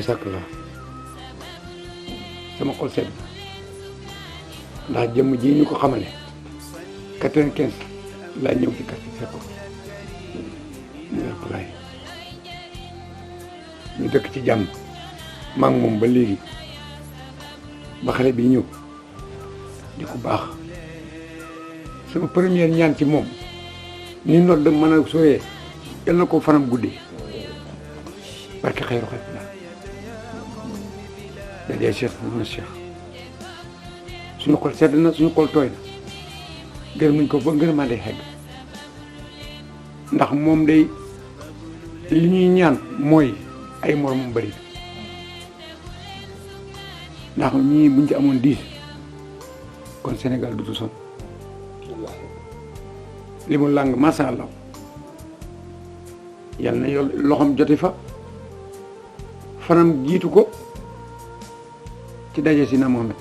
jazakallah sama xol sedd ndax jëmm ji ñu ko xamale 95 laa ñëw ci quartier fekk ko ñu def laay ñu dëkk ci jàmm maa ngi moom ba léegi ba xale bi ñëw di ko baax sama première ñaan ci moom ni nodd mën a sooyee yal na ko fanam guddi barke xayru xayru la dajee Cheikh na Cheikh suñu xol sedd na suñu xol tooy na gërëm nañ ko ba ngërëm maa day xegg ndax moom day li ñuy ñaan mooy ay moromam bëri ndax ñii buñ ci amoon 10 kon Sénégal du son li mu làng masha Allah yal na yow loxoom joti fa fanam jiitu ko ci daje si na Mohamed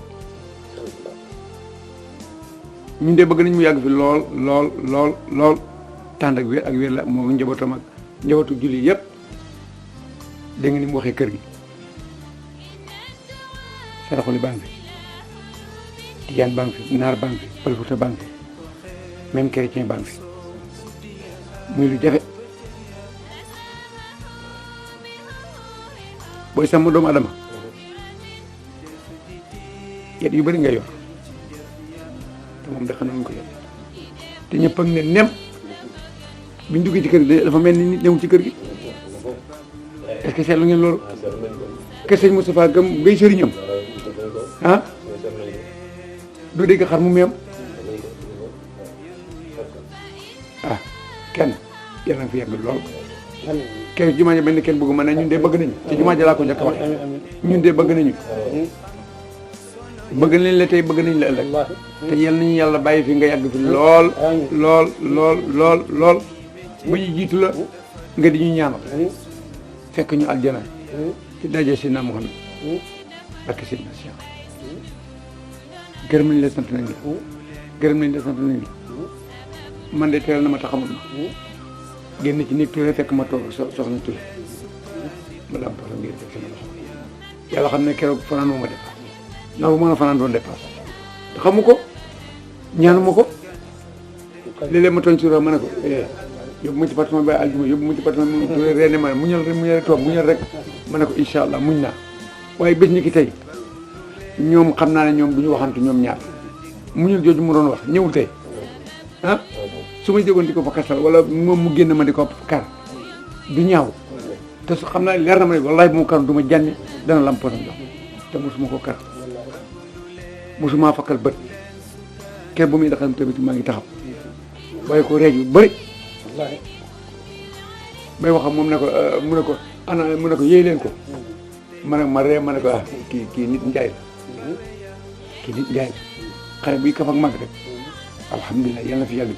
ñun de bëgg nañ mu yàgg fi lool lool lool lool tànd ak wér la moo njabootam ak njabootu julli yëpp dégg nga ni mu waxee kër gi saraxuli baa ngi fi tijaan baa ngi fi naar baa ngi fi pëlfuta baa ngi fi même chrétien baa ngi fi muy lu jafe booy sàmm doomu adama yet yu bëri nga yor te moom de xam na mu ko yor te ñëpp ak ne nem biñ duggee ci kër gi dafa mel ni nit newul ci kër gi est-ce que seetlu ngeen loolu kër sëñ Moustapha Gam ngay sëriñam ah doo dégg xar mu meem ah kenn yàlla na fi yàgg lool kenn jumaa ja benn kenn bëgg ma ne ñun de bëgg nañu ci jumaa ja laa ko njëkk a waxee ñun de bëgg nañu bëgg nañ la tey bëgg nañ la ëllëg te yal nañu yàlla bàyyi fi nga yàgg fi lool lool lool lool lool ba ñu jiitu la nga di ñu ñaanal fekk ñu aljana ci daje si na Muhammad ak si na Cheikh gërëm nañ la sant nañ la gërëm nañ la sant nañ la man de teel na ma taxamul ma génn ci néeg Touré fekk ma toog soxna Touré ma dam pasa ngir teg sama loxo yàlla xam ne keroog fanaan moo ma def ndax bu mën a fanaan doon dépasse te xamu ko ñaanu ma ko léeg-léeg ma tooñ suura ma ne ko yóbbu ma ci patron bi aljuma yóbbu ma ci patron bi Touré reene ma muñal toog muñal rek ma ne ko incha allah muñ naa waaye bés ni ki tey ñoom xam naa ne ñoom du ñu waxantu ñoom ñaar muñal jooju mu doon wax ñëwul tey ah su ma jógoon di ko fa kasal wala moom mu génn ma di ko kar du ñaaw te su xam naa leer na ma ne wallahi bu ma kar du ma jànni dana lam posam jox te mosuma ko kar mosuma fakkal bët ker bu muy daxam tamit maa ngi taxaw waaye ko reej yu bëri bay waxam moom ne ko mu ne ko ana mu ne ko yéey leen ko ma ne ma ree ma ne ko kii nit njaay la kii nit njaay la xale buy kaf ak mag rek alhamdulilah yal na fi yàgg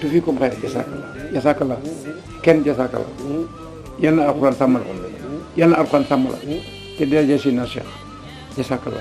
te fii comme xëy na jasakallah kenn jasakallah yal na alxuraan sàmm la yal na alxuraan sàmm la te dee si na Cheikh jasakallah